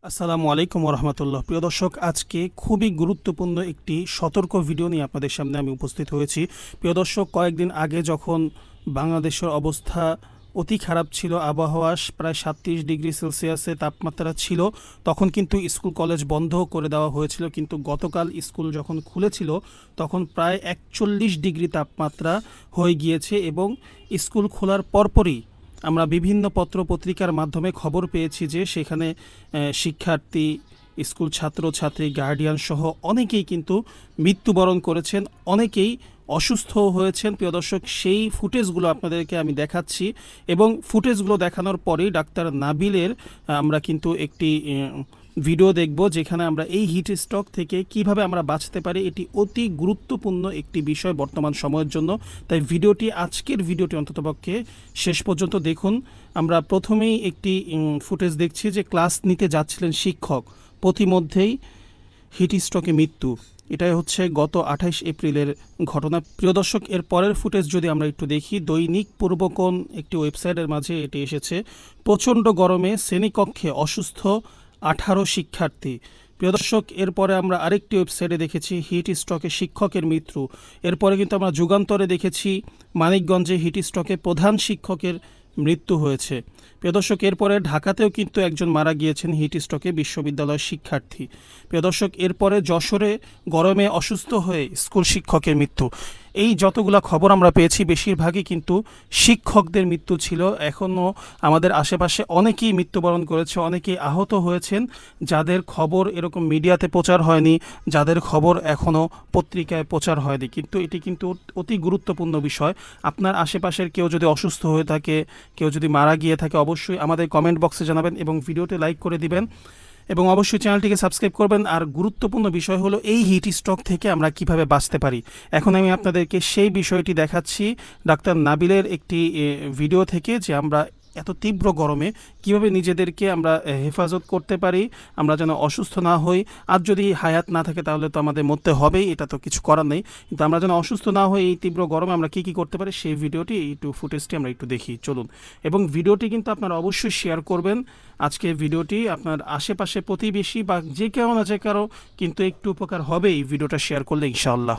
আসসালামু আলাইকুম রহমতুল্লাহ। প্রিয় দর্শক, আজকে খুবই গুরুত্বপূর্ণ একটি সতর্ক ভিডিও নিয়ে আপনাদের সামনে আমি উপস্থিত হয়েছি। প্রিয় দর্শক, কয়েকদিন আগে যখন বাংলাদেশের অবস্থা অতি খারাপ ছিল, আবহাওয়া প্রায় 37 ডিগ্রি সেলসিয়াসে তাপমাত্রা ছিল, তখন কিন্তু স্কুল কলেজ বন্ধ করে দেওয়া হয়েছিল। কিন্তু গতকাল স্কুল যখন খুলেছিল তখন প্রায় 41 ডিগ্রি তাপমাত্রা হয়ে গিয়েছে এবং স্কুল খোলার পরপরই আমরা বিভিন্ন পত্র পত্রিকার মাধ্যমে খবর পেয়েছি যে সেখানে শিক্ষার্থী, স্কুল ছাত্রছাত্রী, গার্ডিয়ান সহ অনেকেই কিন্তু মৃত্যুবরণ করেছেন, অনেকেই অসুস্থ হয়েছেন। প্রিয় দর্শক, সেই ফুটেজগুলো আপনাদেরকে আমি দেখাচ্ছি এবং ফুটেজগুলো দেখানোর পরেই ডাক্তার নাবিলের আমরা কিন্তু একটি ভিডিও দেখব যেখানে আমরা এই হিট স্ট্রোক থেকে কিভাবে আমরা বাঁচতে পারি। এটি অতি গুরুত্বপূর্ণ একটি বিষয় বর্তমান সময়ের জন্য, তাই আজকের ভিডিওটি অন্ততপক্ষে শেষ পর্যন্ত দেখুন। আমরা প্রথমেই একটি ফুটেজ দেখছি যে ক্লাস নিতে যাচ্ছিলেন শিক্ষক, পথিমধ্যেই হিট স্ট্রোকে মৃত্যু। এটাই হচ্ছে গত 28 এপ্রিলের ঘটনা। প্রিয় দর্শক, এর পরের ফুটেজ যদি আমরা একটু দেখি, দৈনিক পূর্বকোণ একটি ওয়েবসাইটের মাঝে এটি এসেছে। প্রচণ্ড গরমে শ্রেণীকক্ষে অসুস্থ 18 শিক্ষার্থী। প্রিয় দর্শক, এরপরে আমরা আরেকটি ওয়েবসাইটে দেখেছি হিট স্ট্রোকে শিক্ষকের মৃত্যু। এরপরে কিন্তু আমরা যুগান্তরে দেখেছি মানিকগঞ্জে হিট স্ট্রোকে প্রধান শিক্ষকের মৃত্যু হয়েছে। প্রিয় দর্শক, এরপরে ঢাকাতেও কিন্তু একজন মারা গিয়েছেন হিট স্ট্রোকে, বিশ্ববিদ্যালয়ের শিক্ষার্থী। প্রিয় দর্শক, এরপরে যশোরে গরমে অসুস্থ হয়ে স্কুল শিক্ষকের মৃত্যু। এই যতগুলো খবর আমরা পেয়েছি বেশিরভাগই কিন্তু শিক্ষকদের মৃত্যু ছিল। এখনও আমাদের আশেপাশে অনেকেই মৃত্যুবরণ করেছে, অনেকেই আহত হয়েছেন, যাদের খবর এরকম মিডিয়াতে প্রচার হয়নি, যাদের খবর এখনও পত্রিকায় প্রচার হয়নি। কিন্তু এটি কিন্তু অতি গুরুত্বপূর্ণ বিষয়। আপনার আশেপাশের কেউ যদি অসুস্থ হয়ে থাকে, কেউ যদি মারা গিয়ে থাকে, অবশ্যই আমাদের কমেন্ট বক্সে জানাবেন এবং ভিডিওতে লাইক করে দিবেন এবং অবশ্যই চ্যানেলটিকে সাবস্ক্রাইব করবেন। আর গুরুত্বপূর্ণ বিষয় হলো এই হিট স্ট্রোক থেকে আমরা কিভাবে বাঁচতে পারি। এখন আমি আপনাদেরকে সেই বিষয়টি দেখাচ্ছি ডাক্তার নাবিলের একটি ভিডিও থেকে, যে আমরা এত তীব্র গরমে কিভাবে নিজেদেরকে আমরা হেফাজত করতে পারি, আমরা যেন অসুস্থ না হই। আর যদি হায়াত না থাকে তাহলে তো আমাদের মরতে হবেই, এটা তো কিছু করার নেই। কিন্তু আমরা যেন অসুস্থ না হই এই তীব্র গরমে আমরা কী কী করতে পারি সেই ভিডিওটি, একটু ফুটেজটি আমরা একটু দেখি, চলুন। এবং ভিডিওটি কিন্তু আপনারা অবশ্যই শেয়ার করবেন। আজকে ভিডিওটি আপনার আশেপাশে প্রতিবেশী বা যে কেউ না যে কারো কিন্তু একটু উপকার হবে এই ভিডিওটা শেয়ার করলে, ইনশাআল্লাহ।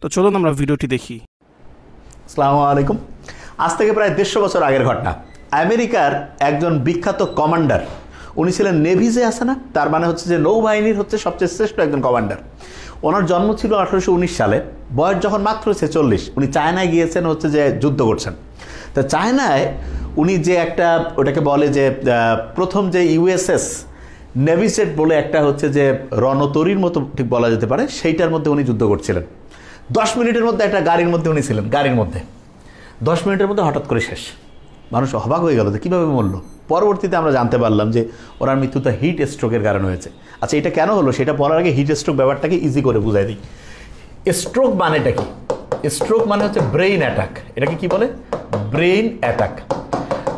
তো চলুন আমরা ভিডিওটি দেখি। আসসালামু আলাইকুম। আজ থেকে প্রায় 150 বছর আগের ঘটনা। আমেরিকার একজন বিখ্যাত কমান্ডার, উনি ছিলেন নেভিজে আছে না, তার মানে হচ্ছে যে নৌবাহিনীর সবচেয়ে শ্রেষ্ঠ একজন কমান্ডার। ওনার জন্ম ছিল 1819 সালে, বয়স যখন মাত্র 46। উনি চায়নায় গিয়েছেন যে যুদ্ধ করছেন। তো চায়নায় উনি যে একটা ওটাকে বলে যে প্রথম যে ইউএসএস নেভিসেট বলে একটা যে রণতরীর মতো ঠিক বলা যেতে পারে, সেইটার মধ্যে উনি যুদ্ধ করছিলেন। 10 মিনিটের মধ্যে একটা গাড়ির মধ্যে উনি ছিলেন, গাড়ির মধ্যে 10 মিনিটের মধ্যে হঠাৎ করে শেষ। মানুষ অবাক হয়ে গেল যে কীভাবে মরল। পরবর্তীতে আমরা জানতে পারলাম যে ওনার মৃত্যুটা হিট স্ট্রোকের কারণে হয়েছে। আচ্ছা, এটা কেন হলো সেটা বলার আগে হিট স্ট্রোক ব্যাপারটাকে ইজি করে বুঝাই দিই। স্ট্রোক মানেটা কি? স্ট্রোক মানে হচ্ছে ব্রেইন অ্যাটাক। এটাকে কি বলে? Brain attack.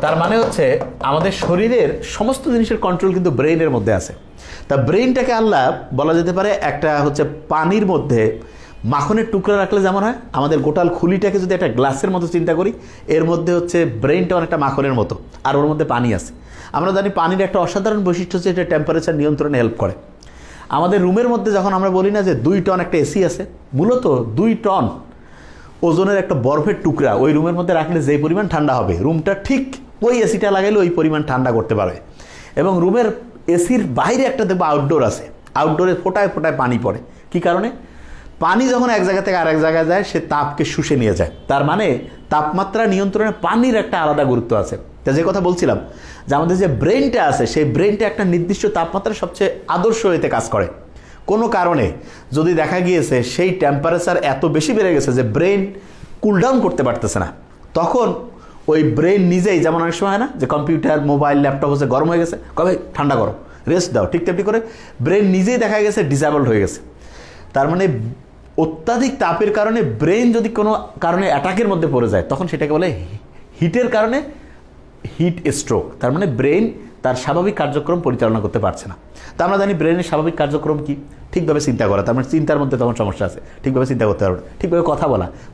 তার মানে হচ্ছে আমাদের শরীরের সমস্ত জিনিসের কন্ট্রোল কিন্তু ব্রেইনের মধ্যে আছে। তা ব্রেইনটাকে আল্লাহ বলা যেতে পারে একটা পানির মধ্যে মাখনের টুকরা রাখলে যেমন হয়, আমাদের গোটাল খুলিটাকে যদি একটা গ্লাসের মতো চিন্তা করি, এর মধ্যে ব্রেইনটা অনেকটা মাখনের মতো, আর ওর মধ্যে পানি আছে। আমরা জানি পানির একটা অসাধারণ বৈশিষ্ট্য হচ্ছে এটা টেম্পারেচার নিয়ন্ত্রণে হেল্প করে। আমাদের রুমের মধ্যে যখন আমরা বলি না যে 2 টন একটা এসি আছে, মূলত 2 টন ওজনের একটা বরফের টুকরা ওই রুমের মধ্যে রাখলে যে পরিমাণ ঠান্ডা হবে, রুমটা ঠিক ওই এসিটা লাগাইলে ওই পরিমাণ ঠান্ডা করতে পারবে। এবং রুমের এসির বাইরে একটা দেখবো আউটডোর আছে, আউটডোরে ফোটায় ফোটায় পানি পড়ে। কি কারণে? পানি যখন এক জায়গা থেকে আরেক জায়গায় যায় সে তাপকে শুষে নিয়ে যায়। তার মানে তাপমাত্রা নিয়ন্ত্রণে পানির একটা আলাদা গুরুত্ব আছে। তা যে কথা বলছিলাম যে আমাদের যে ব্রেইনটা আছে, সেই ব্রেইনটা একটা নির্দিষ্ট তাপমাত্রা সবচেয়ে আদর্শ হইতে কাজ করে। কোনো কারণে যদি দেখা গিয়েছে সেই টেম্পারেচার এত বেশি বেড়ে গেছে যে ব্রেইন কুলডাউন করতে পারতেছে না, তখন ওই ব্রেইন নিজেই, যেমন অনেক সময় হয় না যে কম্পিউটার, মোবাইল, ল্যাপটপ গরম হয়ে গেছে, কবে ঠান্ডা করো, রেস্ট দাও, ঠিক তেমনি করে ব্রেইন নিজেই দেখা গেছে ডিসেবলড হয়ে গেছে। তার মানে অত্যাধিক তাপের কারণে ব্রেইন যদি কোনো কারণে অ্যাটাকের মধ্যে পড়ে যায়, তখন সেটাকে বলে হিটের কারণে হিট স্ট্রোক। তার মানে ব্রেইন তার স্বাভাবিক কার্যক্রম পরিচালনা করতে পারছে না। তা আমরা জানি ব্রেনের স্বাভাবিক কার্যক্রম কি? ঠিকভাবে চিন্তা করা। তার মানে চিন্তার মধ্যে তখন সমস্যা আছে, ঠিকভাবে চিন্তা করতে পারবে, ঠিকভাবে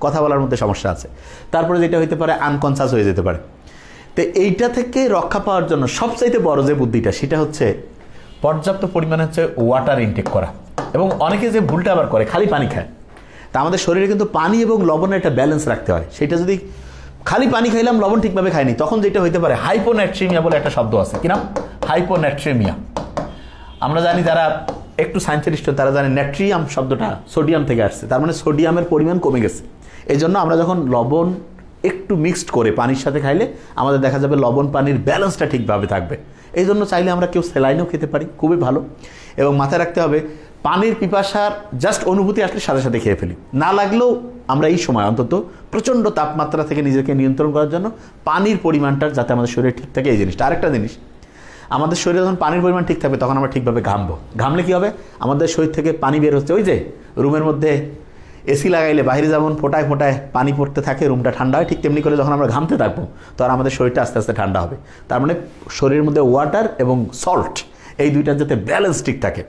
কথা বলার মধ্যে সমস্যা আছে। তারপরে যেটা হইতে পারে আনকনসাস হয়ে যেতে পারে। তো এইটা থেকে রক্ষা পাওয়ার জন্য সবচাইতে বড় যে বুদ্ধিটা, সেটা হচ্ছে পর্যাপ্ত পরিমাণে হচ্ছে ওয়াটার ইনটেক করা। এবং অনেকে যে ভুলটা আবার করে খালি পানি খায়, তা আমাদের শরীরে কিন্তু পানি এবং লবণের একটা ব্যালেন্স রাখতে হয়। সেটা যদি খালি পানি খাইলাম লবণ ঠিকভাবে খাইনি, তখন যেটা হইতে পারে হাইপোন্যাট্রিমিয়া বলে একটা শব্দ আছে, কিনা হাইপোন্যাট্রিমিয়া। আমরা জানি যারা একটু সায়েন্টিস্ট তারা জানে ন্যাট্রিয়াম শব্দটা সোডিয়াম থেকে আসছে, তার মানে সোডিয়ামের পরিমাণ কমে গেছে। এই জন্য আমরা যখন লবণ একটু মিক্সড করে পানির সাথে খাইলে আমাদের দেখা যাবে লবণ পানির ব্যালেন্সটা ঠিকভাবে থাকবে। এই জন্য চাইলে আমরা কেউ স্যালাইনও খেতে পারি, খুবই ভালো। এবং মাথায় রাখতে হবে পানির পিপাসার জাস্ট অনুভূতি আসলে সাথে সাথে খেয়ে ফেলি, না লাগলেও আমরা এই সময় অন্তত প্রচণ্ড তাপমাত্রা থেকে নিজেকে নিয়ন্ত্রণ করার জন্য পানির পরিমাণটা যাতে আমাদের শরীরে ঠিক থাকে এই জিনিসটা। আরেকটা জিনিস, আমাদের শরীরে যখন পানির পরিমাণ ঠিক থাকবে তখন আমরা ঠিকভাবে ঘামবো। ঘামলে কী হবে, আমাদের শরীর থেকে পানি বের হচ্ছে। ওই যে রুমের মধ্যে এসি লাগাইলে বাইরে যেমন ফোটায় ফোটায় পানি পড়তে থাকে, রুমটা ঠান্ডা হয়, ঠিক তেমনি করে যখন আমরা ঘামতে থাকবো তখন আমাদের শরীরটা আস্তে আস্তে ঠান্ডা হবে। তার মানে শরীরের মধ্যে ওয়াটার এবং সল্ট এই দুইটার যাতে ব্যালেন্স ঠিক থাকে